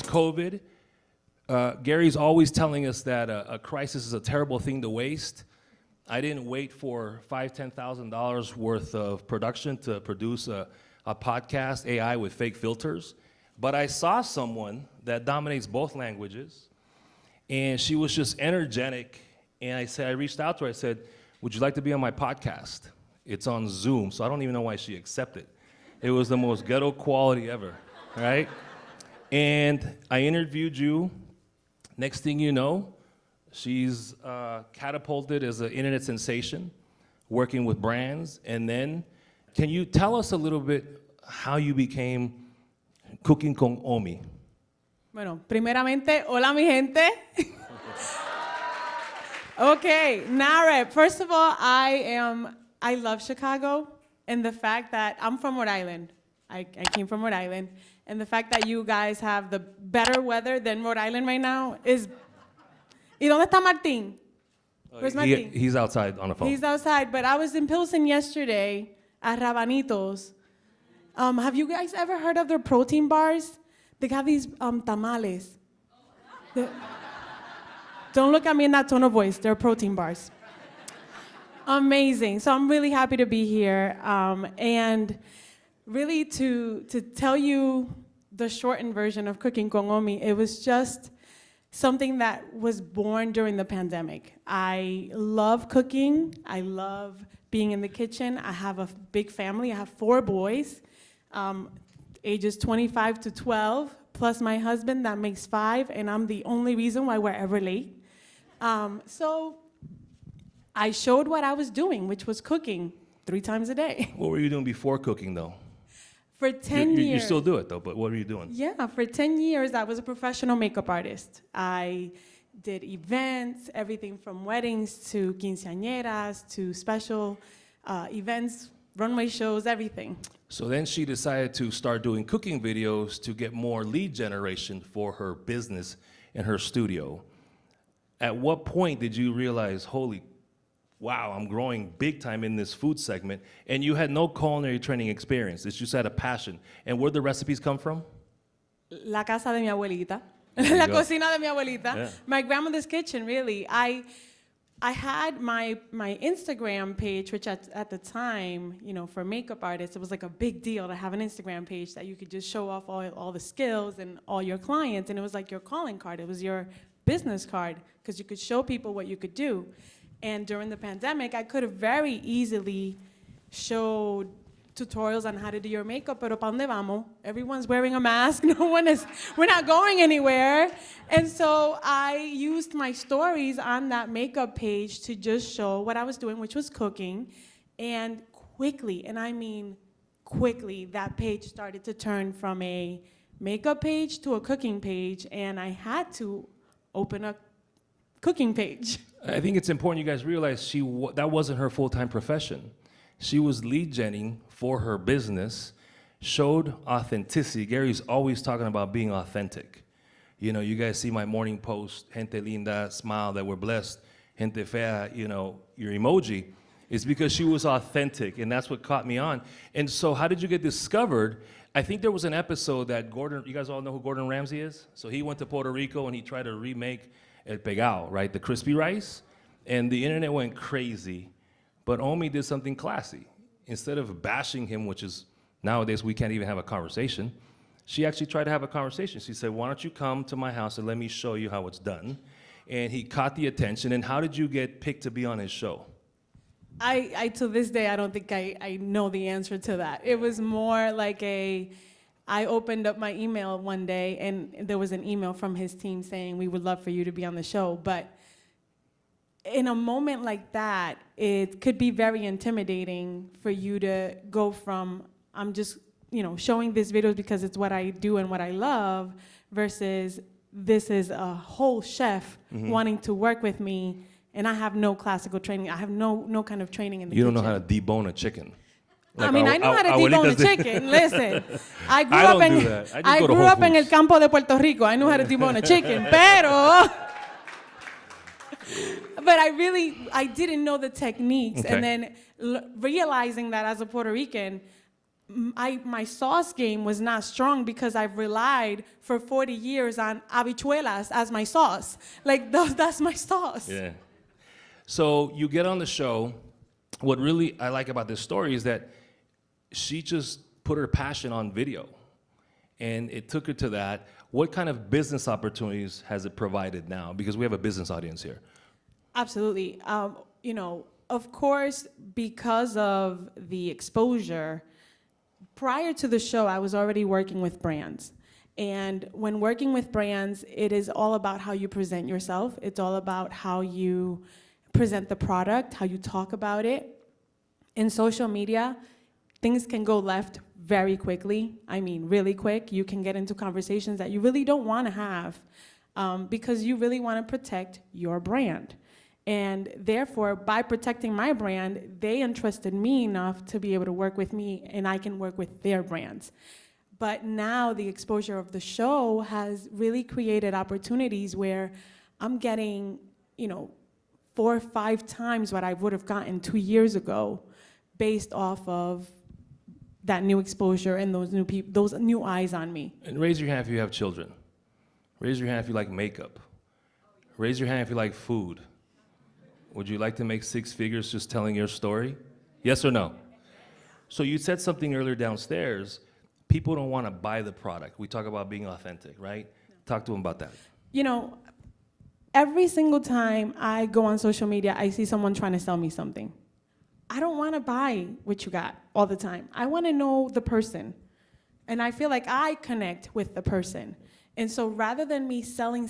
COVID, Gary's always telling us that a crisis is a terrible thing to waste. I didn't wait for $5,000-$10,000 worth of production to produce a podcast AI with fake filters. But I saw someone that dominates both languages, and she was just energetic. And I reached out to her. I said, "Would you like to be on my podcast? It's on Zoom." So I don't even know why she accepted. It was the most ghetto quality ever, right? And I interviewed you. Next thing you know, she's catapulted as an internet sensation, working with brands. And then, can you tell us a little bit how you became Cooking con Omi? Bueno, primeramente, hola mi gente. Okay, NAHREP. First of all, I love Chicago, and the fact that I'm from Rhode Island. I came from Rhode Island, and the fact that you guys have the better weather than Rhode Island right now is. ¿Y dónde está Martín? Where's Martín? He's outside on the phone. He's outside, but I was in Pilsen yesterday at Rabanitos. Have you guys ever heard of their protein bars? They have these tamales. Don't look at me in that tone of voice. They're protein bars. Amazing. So I'm really happy to be here. And really to tell you the shortened version of Cooking con Omi, it was just something that was born during the pandemic. I love cooking. I love being in the kitchen. I have a big family. I have 4 boys, ages 25 to 12, plus my husband, that makes 5, and I'm the only reason why we're ever late. So I showed what I was doing, which was cooking 3 times a day. What were you doing before cooking, though? For 10 years. You still do it, though, but what were you doing? Yeah, for 10 years, I was a professional makeup artist. I did events, everything from weddings to quinceañeras to special events, runway shows, everything. So then she decided to start doing cooking videos to get more lead generation for her business and her studio. At what point did you realize, holy wow, I'm growing big time in this food segment, and you had no culinary training experience? It's just had a passion. And where'd the recipes come from? La casa de mi abuelita. La cocina de mi abuelita. Yeah. My grandmother's kitchen, really. I had my Instagram page, which at the time, you know, for makeup artists, it was like a big deal to have an Instagram page that you could just show off all the skills and all your clients, and it was like your calling card. It was your business card, because you could show people what you could do. And during the pandemic, I could have very easily showed tutorials on how to do your makeup, pero ¿pa dónde vamos? Everyone's wearing a mask, we're not going anywhere. And so I used my stories on that makeup page to just show what I was doing, which was cooking. And quickly, and I mean quickly, that page started to turn from a makeup page to a cooking page, and I had to open a cooking page. I think it's important you guys realize that wasn't her full-time profession. She was lead genning for her business, showed authenticity. Gary's always talking about being authentic. You know, you guys see my morning post, gente linda, smile, that we're blessed, gente fea, you know, your emoji. It's because she was authentic, and that's what caught me on. And so how did you get discovered? I think there was an episode that you guys all know who Gordon Ramsay is? So he went to Puerto Rico and he tried to remake El Pegao, right? The crispy rice. And the internet went crazy. But Omi did something classy. Instead of bashing him, which is nowadays we can't even have a conversation, she actually tried to have a conversation. She said, why don't you come to my house and let me show you how it's done? And he caught the attention. And how did you get picked to be on his show? I to this day, I don't think I know the answer to that. It was more like I opened up my email one day, and there was an email from his team saying, we would love for you to be on the show. But in a moment like that, it could be very intimidating for you to go from, I'm just, you know, showing these videos because it's what I do and what I love, versus this is a whole chef wanting to work with me, and I have no classical training. I have no kind of training in the kitchen. You don't know how to debone a chicken. Like I know how to debone a chicken. Listen, I grew up in el campo de Puerto Rico. I knew how to debone a chicken, but I didn't know the techniques. Okay. And then realizing that as a Puerto Rican, my sauce game was not strong because I've relied for 40 years on habichuelas as my sauce. Like, that's my sauce. Yeah. So you get on the show. What really I like about this story is that she just put her passion on video, and it took her to that. What kind of business opportunities has it provided now? Because we have a business audience here. Absolutely. You know, of course, because of the exposure, prior to the show, I was already working with brands. And when working with brands, it is all about how you present yourself. It's all about how you present the product, how you talk about it. In social media, things can go left very quickly. I mean, really quick. You can get into conversations that you really don't want to have because you really want to protect your brand. And therefore, by protecting my brand, they entrusted me enough to be able to work with me, and I can work with their brands. But now the exposure of the show has really created opportunities where I'm getting, 4 or 5 times what I would have gotten 2 years ago based off of that new exposure and those new people, those new eyes on me. And raise your hand if you have children. Raise your hand if you like makeup. Raise your hand if you like food. Would you like to make 6 figures just telling your story? Yes or no? So you said something earlier downstairs. People don't want to buy the product. We talk about being authentic, right? Talk to them about that. Every single time I go on social media, I see someone trying to sell me something. I don't want to buy what you got all the time. I want to know the person. And I feel like I connect with the person. And so rather than me selling,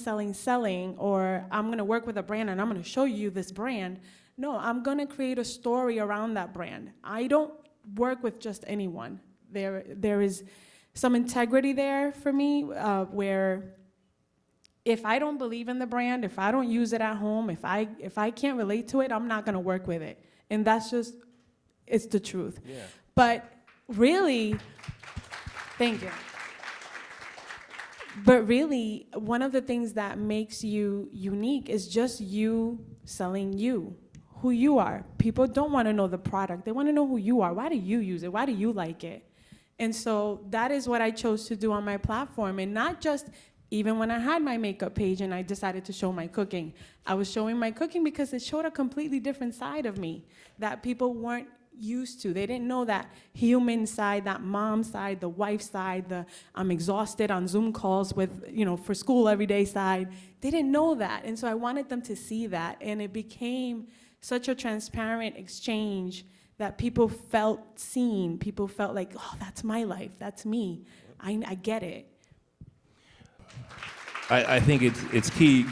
or I'm going to work with a brand and I'm going to show you this brand, no, I'm going to create a story around that brand. I don't work with just anyone. There is some integrity there for me where if I don't believe in the brand, if I don't use it at home, if I can't relate to it, I'm not going to work with it. And that's just, it's the truth. Yeah. But really, thank you. But really, one of the things that makes you unique is just you selling you, who you are. People don't want to know the product. They want to know who you are. Why do you use it? Why do you like it? And so that is what I chose to do on my platform. And not just even when I had my makeup page and I decided to show my cooking. I was showing my cooking because it showed a completely different side of me that people weren't used to. They didn't know that human side, that mom side, the wife side, the I'm exhausted on Zoom calls with, for school every day side. They didn't know that. And so I wanted them to see that. And it became such a transparent exchange that people felt seen. People felt like, oh, that's my life. That's me. I get it. I think it's key.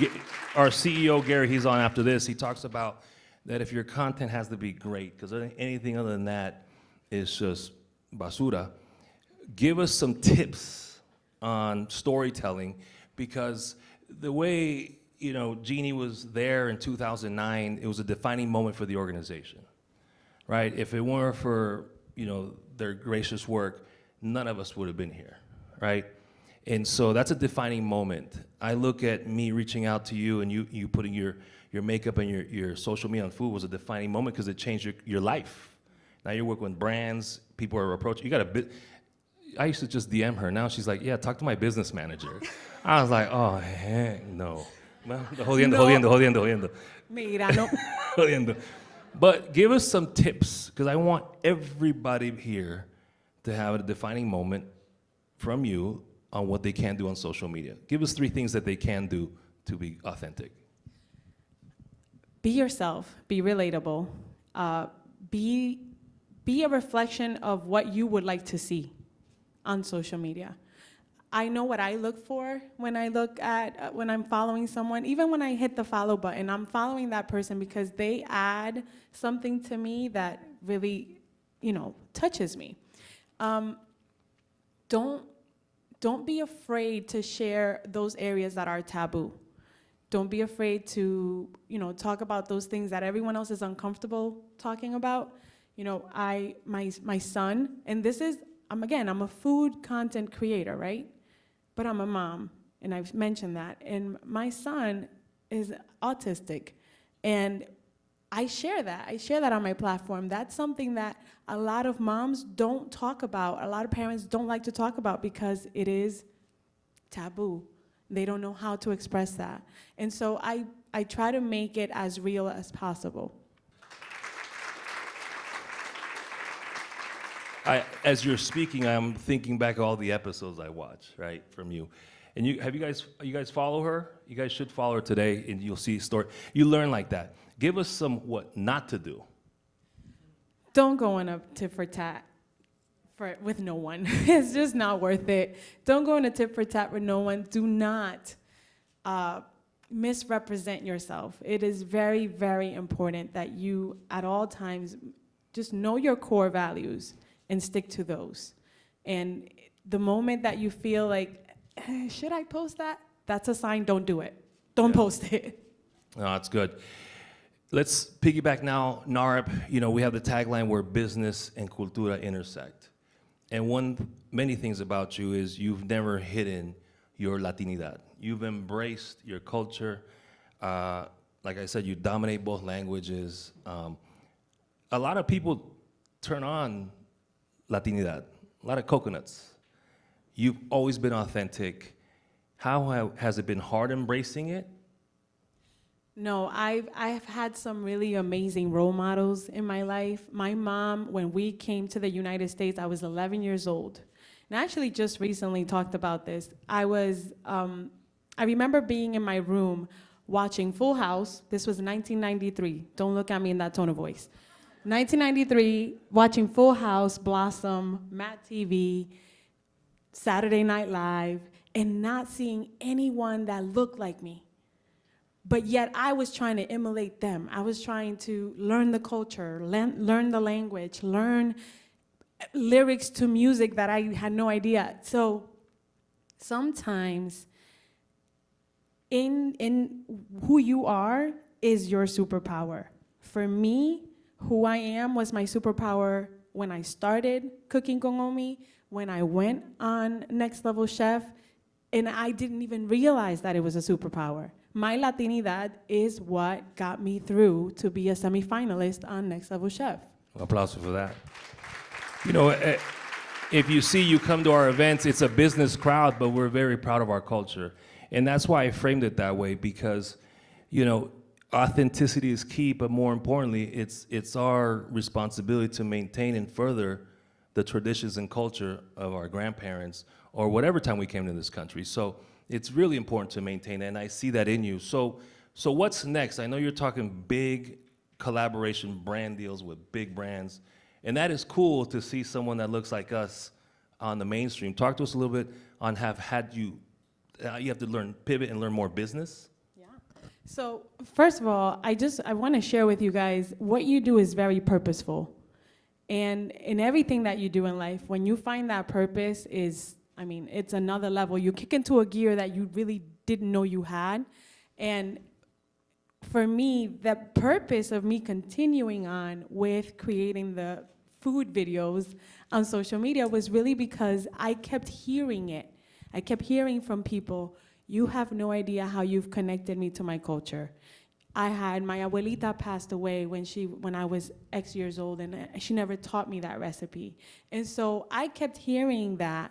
Our CEO, Gary, he's on after this. He talks about that if your content has to be great, because anything other than that is just basura. Give us some tips on storytelling, because the way, Jeannie was there in 2009, it was a defining moment for the organization, right? If it weren't for, their gracious work, none of us would have been here, right? And so that's a defining moment. I look at me reaching out to you and you putting your makeup and your social media on food was a defining moment because it changed your life. Now you're working with brands, people are approaching. You got a bit. I used to just DM her. Now she's like, yeah, talk to my business manager. I was like, oh, heck no. Well, jodiendo. Mira, no. Jodiendo. But give us some tips, because I want everybody here to have a defining moment from you on what they can do on social media. Give us 3 things that they can do to be authentic. Be yourself. Be relatable. Be a reflection of what you would like to see on social media. I know what I look for when I'm following someone. Even when I hit the follow button, I'm following that person because they add something to me that really, touches me. Don't be afraid to share those areas that are taboo. Don't be afraid to, talk about those things that everyone else is uncomfortable talking about. My son, and this is, I'm a food content creator, right? But I'm a mom, and I've mentioned that. And my son is autistic. And I share that. I share that on my platform. That's something that a lot of moms don't talk about. A lot of parents don't like to talk about because it is taboo. They don't know how to express that. And so I try to make it as real as possible. As you're speaking, I'm thinking back all the episodes I watched, right, from you. And you guys follow her? You guys should follow her today, and you'll see a story. You learn like that. Give us some what not to do. Don't go on a tit for tat with no one. It's just not worth it. Don't go on a tit for tat with no one. Do not misrepresent yourself. It is very, very important that you, at all times, just know your core values and stick to those. And the moment that you feel like, should I post that? That's a sign, don't do it. Don't post it. No, that's good. Let's piggyback now, NAHREP. You know, we have the tagline where business and cultura intersect. And many things about you is you've never hidden your Latinidad. You've embraced your culture. Like I said, you dominate both languages. A lot of people turn on Latinidad, a lot of coconuts. You've always been authentic. How has it been hard embracing it? No, I've had some really amazing role models in my life. My mom, when we came to the United States, I was 11 years old. And I actually just recently talked about this. I remember being in my room watching Full House. This was 1993. Don't look at me in that tone of voice. 1993, watching Full House, Blossom, Matt TV, Saturday Night Live, and not seeing anyone that looked like me. But yet I was trying to emulate them. I was trying to learn the culture, learn the language, learn lyrics to music that I had no idea. So sometimes in who you are is your superpower. For me, who I am was my superpower when I started cooking con Omi, when I went on Next Level Chef, and I didn't even realize that it was a superpower. My Latinidad is what got me through to be a semifinalist on Next Level Chef. Applause for that. You know, if you see you come to our events, it's a business crowd, but we're very proud of our culture. And that's why I framed it that way, because, you know, authenticity is key, but more importantly, it's our responsibility to maintain and further the traditions and culture of our grandparents or whatever time we came to this country. So it's really important to maintain, and I see that in you. So what's next? I know you're talking big collaboration brand deals with big brands, and that is cool to see someone that looks like us on the mainstream. Talk to us a little bit on you have to pivot and learn more business. Yeah. So first of all, I want to share with you guys what you do is very purposeful. And in everything that you do in life, when you find that purpose it's another level. You kick into a gear that you really didn't know you had. And for me, the purpose of me continuing on with creating the food videos on social media was really because I kept hearing it. I kept hearing from people, you have no idea how you've connected me to my culture. My abuelita passed away when I was X years old, and she never taught me that recipe. And so I kept hearing that,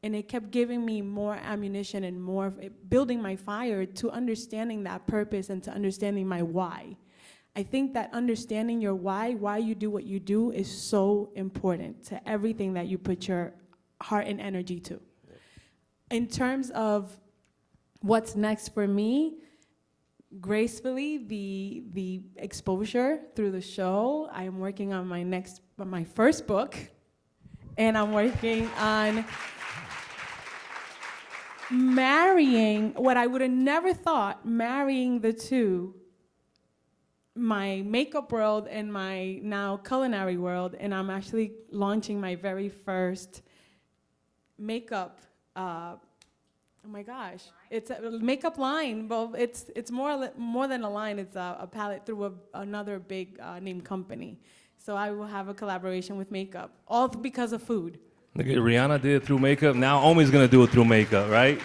and it kept giving me more ammunition and more building my fire to understanding that purpose and to understanding my why. I think that understanding your why you do what you do, is so important to everything that you put your heart and energy to. In terms of what's next for me, gracefully, the exposure through the show, I am working on my first book, and I'm working on marrying what I would have never thought, marrying the two, my makeup world and my now culinary world, and I'm actually launching my very first makeup, oh my gosh, it's a makeup line. Well, it's more than a line, it's a palette through another big name company. So I will have a collaboration with makeup, all because of food. Look at Rihanna did it through makeup. Now Omi's gonna do it through makeup, right?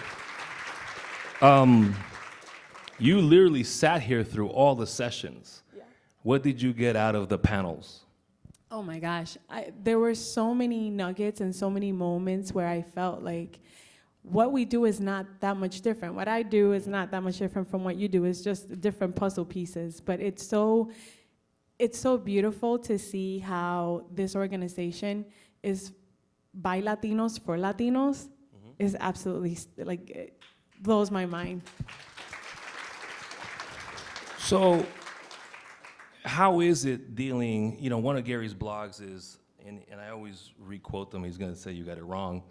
You literally sat here through all the sessions. Yeah. What did you get out of the panels? Oh my gosh, there were so many nuggets and so many moments where I felt like what we do is not that much different. What I do is not that much different from what you do. It's just different puzzle pieces. But it's so beautiful to see how this organization is by Latinos for Latinos. Is absolutely, like, it blows my mind. So how is it dealing, one of Gary's blogs is, and I always re-quote them, he's gonna say you got it wrong,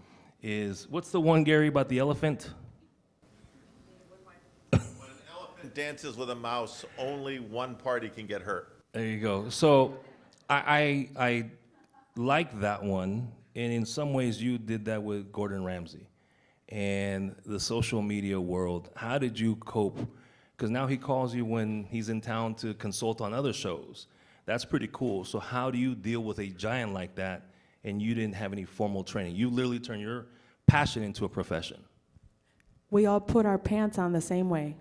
is, what's the one, Gary, about the elephant? When an elephant dances with a mouse, only one party can get hurt. There you go. So I like that one, and in some ways you did that with Gordon Ramsay and the social media world. How did you cope? Because now he calls you when he's in town to consult on other shows. That's pretty cool. So how do you deal with a giant like that and you didn't have any formal training? You literally turn your passion into a profession. We all put our pants on the same way.